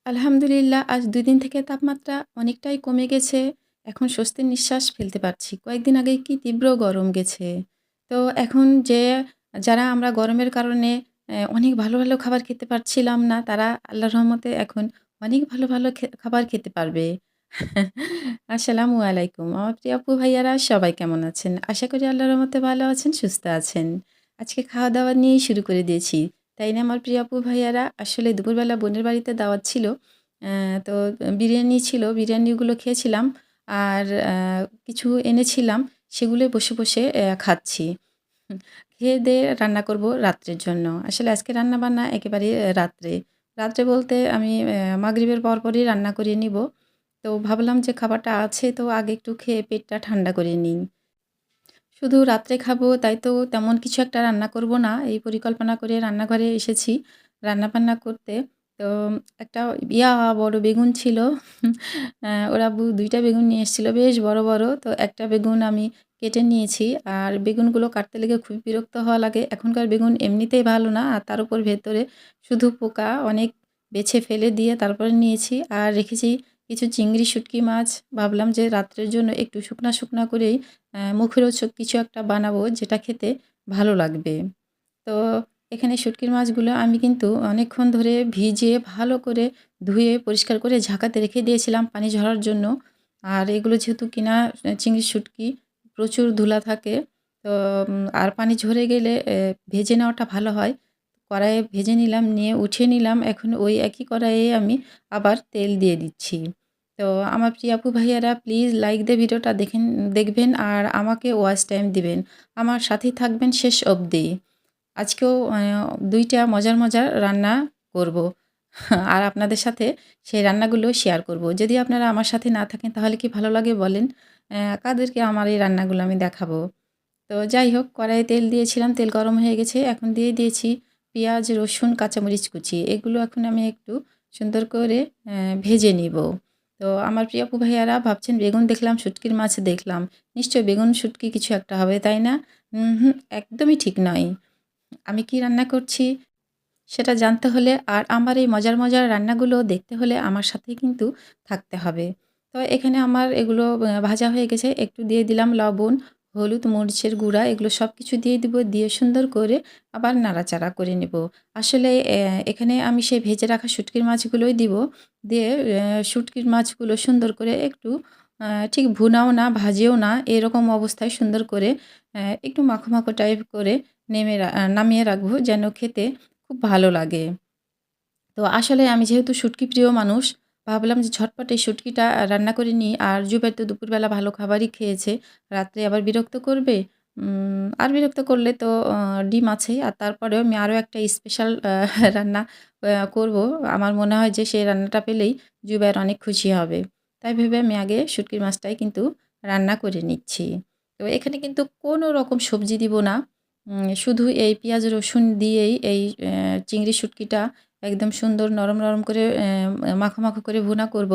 আলহামদুলিল্লাহ আজ ২ দিন থেকে তাপমাত্রা অনেকটাই কমে গেছে। এখন স্বস্তির নিঃশ্বাস ফেলতে পারছি। কয়েকদিন আগে কি তীব্র গরম গেছে। তো এখন যারা আমরা গরমের কারণে অনেক ভালো, ভালো খাবার খেতে পারছিলাম না, তারা আল্লাহর রহমতে এখন অনেক ভালো, ভালো খাবার খেতে পারবে। আসসালামু আলাইকুম। আমার প্রিয় আপু ভাইয়ারা সবাই কেমন আছেন? আশা করি আল্লাহর রহমতে ভালো আছেন, সুস্থ আছেন। আজকে খাওয়া-দাওয়া নিয়েই শুরু করে দিয়েছি। তাই না আমার প্রিয় আপু ভাইয়ারা? আসলে দুপুরবেলা বোনের বাড়িতে দাওয়াত ছিল। তো বিরিয়ানি ছিল, বিরিয়ানিগুলো খেয়েছিলাম। আর কিছু এনেছিলাম, সেগুলোই বসে, বসে খাচ্ছি। হুম, খেয়ে-দেয়ে রান্না করব রাত্রের জন্য। আসলে আজকে রান্না-বান্না একেবারেই রাত্রে। রাত্রে বলতে আমি মাগরিবের পরপরই রান্না করে নিব। তো ভাবলাম যে খাবারটা আছে তো আগে একটু খেয়ে পেটটা ঠান্ডা করে নিই। শুধু রাত্রে খাবো তাই তো তেমন কিছু একটা রান্না করব না। এই পরিকল্পনা করে রান্নাঘরে এসেছি রান্না-বান্না করতে। তো একটা বড় বেগুন ছিল। ওরা ২ টা বেগুন নিয়ে এসেছিল বেশ বড়, বড়। তো একটা বেগুন আমি কেটে নিয়েছি। আর বেগুনগুলো কাটতে লেগে খুবই বিরক্ত হওয়া লাগে। এখনকার বেগুন এমনিতেই ভালো না। আর তার উপর ভেতরে শুধু পোকা। অনেক বেছে ফেলে দিয়ে তারপরে নিয়েছি। আর রেখেছি কিছু চিংড়ি, শুঁটকি মাছ। ভাবলাম যে রাত্রের জন্য একটু শুকনা, শুকনা করেই মুখরোচক কিছু একটা বানাবো যেটা খেতে ভালো লাগবে। তো এখানে শুঁটকির মাছগুলো আমি কিন্তু অনেকক্ষণ ধরে ভিজিয়ে ভালো করে ধুয়ে পরিষ্কার করে ঝাঁকাতে রেখে দিয়েছিলাম পানি ঝরার জন্য। আর এগুলো যেহেতু কিনা চিংড়ি শুঁটকি প্রচুর ধুলা থাকে। তো আর পানি ঝরে গেলে ভেজে নেওয়াটা ভালো হয়। কড়াইয়ে ভেজে নিলাম, নিয়ে উঠিয়ে নিলাম। এখন ওই একই কড়াইয়ে আমি আবার তেল দিয়ে দিচ্ছি। তো আমার প্রিয় আপু ভাইয়ারা প্লিজ লাইক দিয়ে ভিডিওটা দেখবেন আর আমাকে ওয়াচ টাইম দিবেন। আমার সাথেই থাকবেন শেষ অবধি। আজকেও ২ টা মজার, মজার রান্না করব। আর আপনাদের সাথে সেই রান্নাগুলো শেয়ার করব। যদি আপনারা আমার সাথে না থাকেন তাহলে কি ভালো লাগে বলেন? কাদেরকে আমার এই রান্নাগুলো আমি দেখাবো? তো যাই হোক কড়াইয়ে তেল দিয়েছিলাম, তেল গরম হয়ে গেছে। এখন দিয়ে দিয়েছি পেঁয়াজ, রসুন, কাঁচামরিচ কুচি। এগুলো এখন আমি একটু সুন্দর করে ভেজে নিব। তো আমার প্রিয় আপু ভাইয়ারা ভাবছেন বেগুন দেখলাম, শুটকির মাছ দেখলাম। নিশ্চয়ই বেগুন, শুটকি কিছু একটা হবে, তাই না? উহু, একদমই ঠিক নয়। আমি কি রান্না করছি সেটা জানতে হলে আর আমার এই মজার, মজার রান্নাগুলো দেখতে হলে আমার সাথেই কিন্তু থাকতে হবে। তো এখানে আমার এগুলো ভাজা হয়ে গেছে। একটু দিয়ে দিলাম লবণ, হলুদ, মরিচের গুঁড়া এগুলো সবকিছু দিয়ে দিব। দিয়ে সুন্দর করে আবার নাড়াচাড়া করে নেব। আসলে এখানে আমি সেই ভেজে রাখা শুটকির মাছগুলোই দিব। দিয়ে শুটকির মাছগুলো সুন্দর করে একটু ঠিক ভুনাও না, ভাজিও না, এরকম অবস্থায় সুন্দর করে একটু মাখো, মাখো টাইপ করে নামিয়ে রাখবো যেন খেতে খুব ভালো লাগে। তো আসলে আমি যেহেতু শুটকি প্রিয় মানুষ, ভাবলাম যে ঝটপট এই শুটকিটা রান্না করে নিই। আর জুবাই তো দুপুরবেলা ভালো খাবারই খেয়েছে। রাত্রে আবার বিরক্ত করবে। আর বিরক্ত করলে তো ডিম আছেই। আর তারপরেও আমি আরও একটা স্পেশাল রান্না করব। আমার মনে হয় যে সেই রান্নাটা পেলেই জুবাইর অনেক খুশি হবে। তাই ভেবে আমি আগে শুটকির মাছটাই কিন্তু রান্না করে নিচ্ছি। তো এখানে কিন্তু কোনো রকম সবজি দিব না। শুধু এই পেঁয়াজ রসুন দিয়েই এই চিংড়ি শুটকিটা একদম সুন্দর নরম, নরম করে মাখো, মাখো করে ভুনা করব।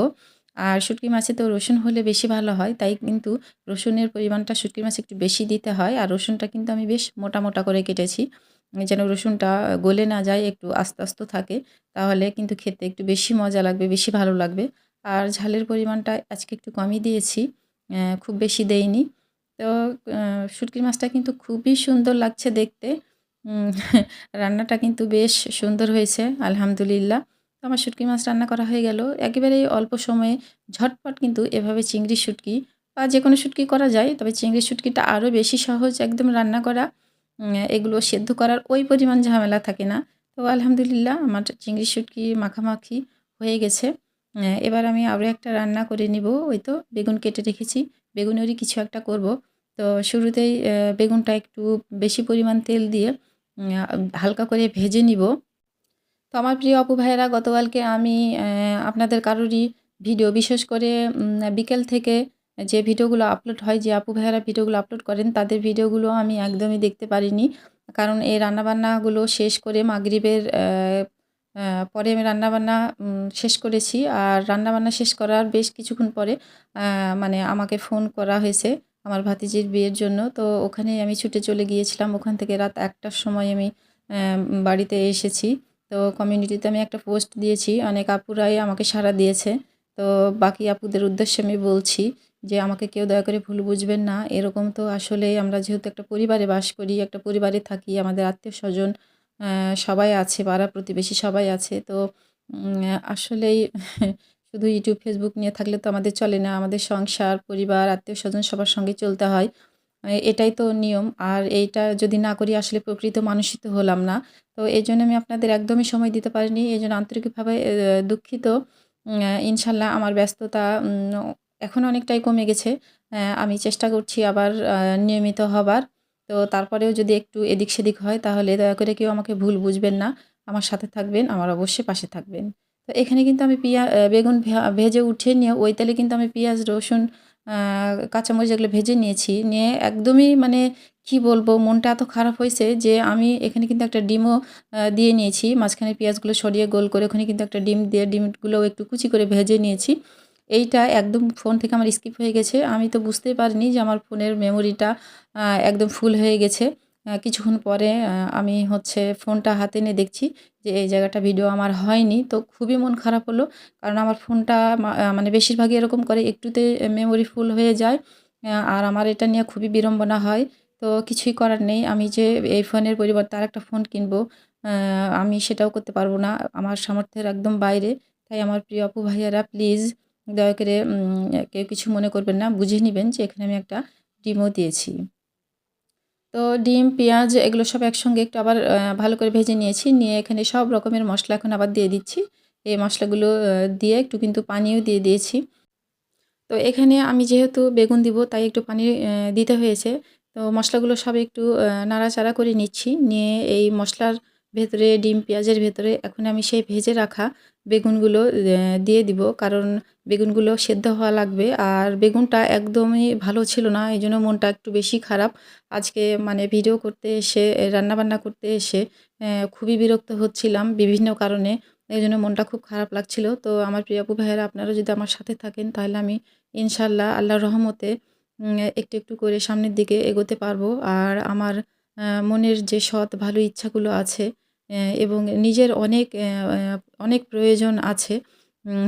আর শুটকি মাছে তো রসুন হলে বেশি ভালো হয়। তাই কিন্তু রসুনের পরিমাণটা শুটকি মাছে একটু বেশি দিতে হয়। আর রসুনটা কিন্তু আমি বেশ মোটা, মোটা করে কেটেছি। যেন রসুনটা গলে না যায়, একটু আস্ত, আস্ত থাকে। তাহলে কিন্তু খেতে একটু বেশি মজা লাগবে, বেশি ভালো লাগবে। আর ঝালের পরিমাণটা আজকে একটু কমই দিয়েছি। খুব বেশি দেইনি। তো আ শুটকির মাছটা কিন্তু খুবই সুন্দর লাগছে দেখতে। উম রান্নাটা কিন্তু বেশ সুন্দর হয়েছে আলহামদুলিল্লাহ। তো আমার শুটকি মাছ রান্না করা হয়ে গেল। একেবারেই অল্প সময়ে ঝটপট কিন্তু এভাবে চিংড়ি শুটকি বা যেকোনো শুটকি করা যায়। তবে চিংড়ি শুটকিটা আরও বেশি সহজ একদম রান্না করা। এগুলো সেদ্ধ করার ওই পরিমাণ ঝামেলা থাকে না। তো আলহামদুলিল্লাহ আমার চিংড়ি শুটকি মাখামাখি হয়ে গেছে। এবার আমি আরও একটা রান্না করে নিব। ওই তো বেগুন কেটে রেখেছি। বেগুনেরই কিছু একটা করব। তো শুরুতেই বেগুনটা একটু বেশি পরিমাণ তেল দিয়ে হালকা করে ভেজে নিব। তো আমার প্রিয় আপু ভাইয়েরা গতকালকে আমি আপনাদের কারোরই ভিডিও বিশেষ করে বিকেল থেকে যে ভিডিওগুলো আপলোড হয়, যে আপু ভাইয়েরা ভিডিওগুলো আপলোড করেন তাদের ভিডিওগুলো আমি একদমই দেখতে পারিনি। কারণ এই রান্নাবান্নাগুলো শেষ করে মাগরিবের পরে আমি রান্নাবান্না শেষ করেছি। আর রান্নাবান্না শেষ করার বেশ কিছুক্ষণ পরে মানে আমাকে ফোন করা হয়েছে আমার ভাতিজির বিয়ের জন্য। তো ওখানেই আমি ছুটে চলে গিয়েছিলাম। ওখান থেকে রাত ১ টার সময় আমি বাড়িতে এসেছি। তো কমিউনিটিতে আমি একটা পোস্ট দিয়েছি, অনেক আপুরাই আমাকে সাড়া দিয়েছে। তো বাকি আপুদের উদ্দেশ্যে আমি বলছি যে আমাকে কেউ দয়া করে ভুল বুঝবেন না। এরকম তো আসলেই আমরা যেহেতু একটা পরিবারে বাস করি, একটা পরিবারে থাকি, আমাদের আত্মীয়স্বজন সবাই আছে, পাড়া-প্রতিবেশী সবাই আছে। তো আসলেই শুধু YouTube, Facebook নিয়ে থাকলে তো আমাদের চলে না। আমাদের সংসার, পরিবার, আত্মীয়স্বজন সবার সঙ্গেই চলতে হয়। এটাই তো নিয়ম। আর এইটা যদি না করি আসলে প্রকৃত মানুষই তো হলাম না। তো এজন্য আমি আপনাদের একদমই সময় দিতে পারিনি। এজন্য আন্তরিকভাবে দুঃখিত। ইনশাআল্লাহ আমার ব্যস্ততা এখন অনেকটাই কমে গেছে। আমি চেষ্টা করছি আবার নিয়মিত হবার। তো তারপরেও যদি একটু এদিক-সেদিক হয় তাহলে দয়া করে কেউ আমাকে ভুল বুঝবেন না। আমার সাথে থাকবেন, আমার অবশ্যই পাশে থাকবেন। তো এখানে কিন্তু আমি বেগুন ভেজে উঠিয়ে নিয়ে ওই তেলে কিন্তু আমি পেঁয়াজ, রসুন, আ কাঁচামরিচ এগুলো ভেজে নিয়েছি। নিয়ে একদমই মানে কি বলবো, মনটা এত খারাপ হইছে যে আমি এখানে কিন্তু একটা ডিমও দিয়ে নিয়েছি। মাঝখানে পেঁয়াজগুলো সরিয়ে গোল করে ওখানে কিন্তু একটা ডিম দিয়ে ডিমগুলোও একটু কুচি করে ভেজে নিয়েছি। এইটা একদম ফোন থেকে আমার স্কিপ হয়ে গেছে। আমি তো বুঝতেই পারিনি যে আমার ফোনের মেমোরিটা আ একদম ফুল হয়ে গেছে। কিছুক্ষণ পরে আমি হচ্ছে ফোনটা হাতে নিয়ে দেখছি যে এই জায়গাটা ভিডিও আমার হয়নি। তো খুবই মন খারাপ হলো। কারণ আমার ফোনটা মানে বেশিরভাগই এরকম করে, একটুতে মেমোরি ফুল হয়ে যায়। আর আমার এটা নিয়ে খুবই বিড়ম্বনা হয়। তো কিছুই করার নেই। আমি যে এই ফোনের পরিবর্তে আরেকটা ফোন কিনবো, আ আমি সেটাও করতে পারবো না। আমার সামর্থ্যের একদম বাইরে। তাই আমার প্রিয় আপু ভাইয়ারা প্লিজ দয়া করে কেউ কিছু মনে করবেন না। বুঝে নিবেন যে এখানে আমি একটা ডিমও দিয়েছি। তো ডিম, পেঁয়াজ এগুলো সব একসঙ্গে একটু আবার ভালো করে ভেজে নিয়েছি। নিয়ে এখানে সব রকমের মসলা এখন আবার দিয়ে দিচ্ছি। এই মসলাগুলো দিয়ে একটু কিন্তু পানিও দিয়ে দিয়েছি। তো এখানে আমি যেহেতু বেগুন দিব তাই একটু পানি দিতে হয়েছে। তো মসলাগুলো সব একটু নাড়াচাড়া করে নিচ্ছি। নিয়ে এই মসলার ভেতরে ডিম, পেঁয়াজের ভেতরে এখন আমি সেই ভেজে রাখা বেগুনগুলো দিয়ে দিব। কারণ বেগুনগুলো সেদ্ধ হওয়া লাগবে। আর বেগুনটা একদমই ভালো ছিল না। এজন্য মনটা একটু বেশি খারাপ। আজকে মানে ভিডিও করতে এসে, রান্নাবান্না করতে এসে খুবই বিরক্ত হচ্ছিলাম বিভিন্ন কারণে। এজন্য মনটা খুব খারাপ লাগছিল। তো আমার প্রিয় আপু ভাইয়েরা আপনারা যদি আমার সাথে থাকেন তাহলে আমি ইনশাআল্লাহ আল্লাহর রহমতে একটু, একটু করে সামনের দিকে এগোতে পারবো। আর আমার মনের যে সৎ ভালো ইচ্ছাগুলো আছে এবং নিজের অনেক অনেক প্রয়োজন আছে উম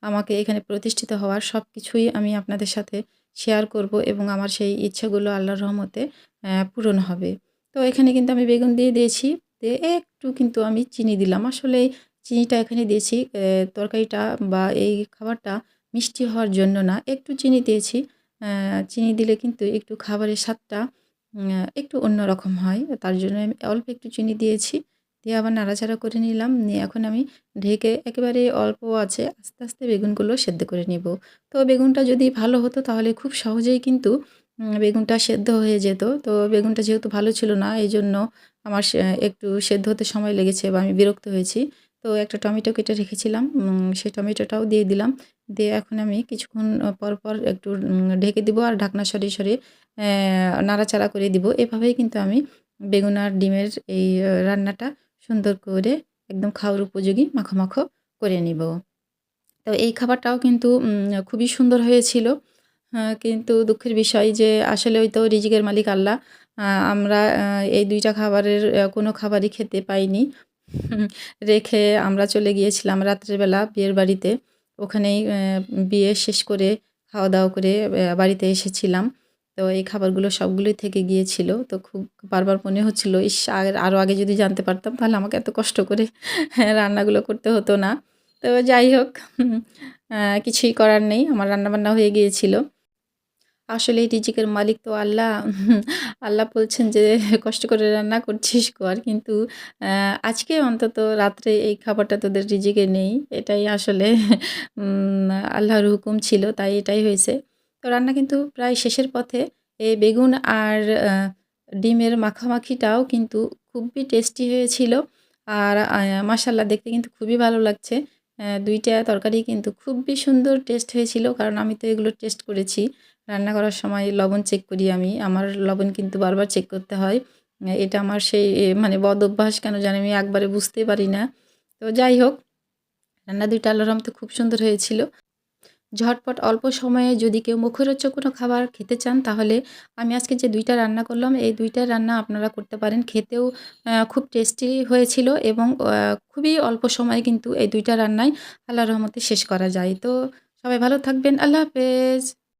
আমাকে এখানে প্রতিষ্ঠিত হওয়ার, সবকিছুই আমি আপনাদের সাথে শেয়ার করব এবং আমার সেই ইচ্ছাগুলো আল্লাহর রহমতে পূরণ হবে। তো এখানে কিন্তু আমি বেগুন দিয়ে দিয়েছি। দিয়ে একটু কিন্তু আমি চিনি দিলাম। আসলে চিনিটা এখানে দিয়েছি তরকারিটা বা এই খাবারটা মিষ্টি হওয়ার জন্য না, একটু চিনি দিয়েছি। চিনি দিলে কিন্তু একটু খাবারের স্বাদটা একটু অন্যরকম হয়। তার জন্য আমি অল্প একটু চিনি দিয়েছি। দিয়ে আবার নাড়াচাড়া করে নিলাম। নিয়ে এখন আমি ঢেকে একেবারে অল্প আঁচে আস্তে, আস্তে বেগুনগুলো সেদ্ধ করে নিব। তো বেগুনটা যদি ভালো হতো তাহলে খুব সহজেই কিন্তু বেগুনটা সেদ্ধ হয়ে যেত। তো বেগুনটা যেহেতু ভালো ছিল না, এইজন্য আমার একটু সেদ্ধ হতে সময় লেগেছে বা আমি বিরক্ত হয়েছি। তো একটা টমেটো কেটে রেখেছিলাম। সেই টমেটোটাও দিয়ে দিলাম। দিয়ে এখন আমি কিছুক্ষণ পর, পর একটু ঢেকে দিব আর ঢাকনা সরিয়ে, সরিয়ে নাড়াচাড়া করে দিব। এভাবেই কিন্তু আমি বেগুন আর ডিমের এই রান্নাটা সুন্দর করে একদম খাওয়ার উপযোগী মাখো, মাখো করে নিব। তো এই খাবারটাও কিন্তু খুবই সুন্দর হয়েছিল। কিন্তু দুঃখের বিষয় যে আসলে ওই তো রিজিকের মালিক আল্লাহ। আমরা এই ২ টা খাবারের কোনো খাবারই খেতে পাইনি। রেখে আমরা চলে গিয়েছিলাম রাত্রের বেলা বিয়ের বাড়িতে। ওখানেই বিয়ে শেষ করে খাওয়া-দাওয়া করে বাড়িতে এসেছিলাম। তো এই খাবারগুলো সবগুলোই থেকে গিয়েছিল। তো খুব বারবার মনে হচ্ছিল, ইস! আরো আগে যদি জানতে পারতাম তাহলে আমাকে এত কষ্ট করে রান্নাগুলো করতে হতো না। তো যাই হোক, কিছুই করার নেই। আমার রান্নাবান্না হয়ে গিয়েছিল। আসলেই রিজিকের মালিক তো আল্লাহ। আল্লাহ বলছেন যে, "কষ্ট করে রান্না করছিস কর। কিন্তু আ আজকে অন্তত রাত্রে এই খাবারটা তোদের রিজিকে নেই।" এটাই আসলে উম আল্লাহর হুকুম ছিল, তাই এটাই হয়েছে। তো রান্না কিন্তু প্রায় শেষের পথে। এই বেগুন আর ডিমের মাখামাখিটাও কিন্তু খুবই টেস্টি হয়েছিল। আর মাশাআল্লাহ দেখতে কিন্তু খুবই ভালো লাগছে। ২ টা তরকারি কিন্তু খুবই সুন্দর টেস্ট হয়েছিল। কারণ আমি তো এগুলো টেস্ট করেছি। রান্না করার সময় লবণ চেক করি আমি। আমার লবণ কিন্তু বারবার চেক করতে হয়। এটা আমার সেই মানে বদ অভ্যাস কেন জানি আমি একবারে বুঝতেই পারি না। তো যাই হোক, রান্না ২ টা আল্লাহর রহমতে খুব সুন্দর হয়েছিল। ঝটপট অল্প সময়ে যদি কেউ মুখরোচক কোনো খাবার খেতে চান, তাহলে আমি আজকে যে ২ টা রান্না করলাম, এই ২ টা রান্না আপনারা করতে পারেন। খেতেও খুব টেস্টি হয়েছিল এবং খুবই অল্প সময়ে কিন্তু এই ২ টা রান্নাই আল্লাহর রহমতে শেষ করা যায়। তো সবাই ভালো থাকবেন। আল্লাহ হাফেজ।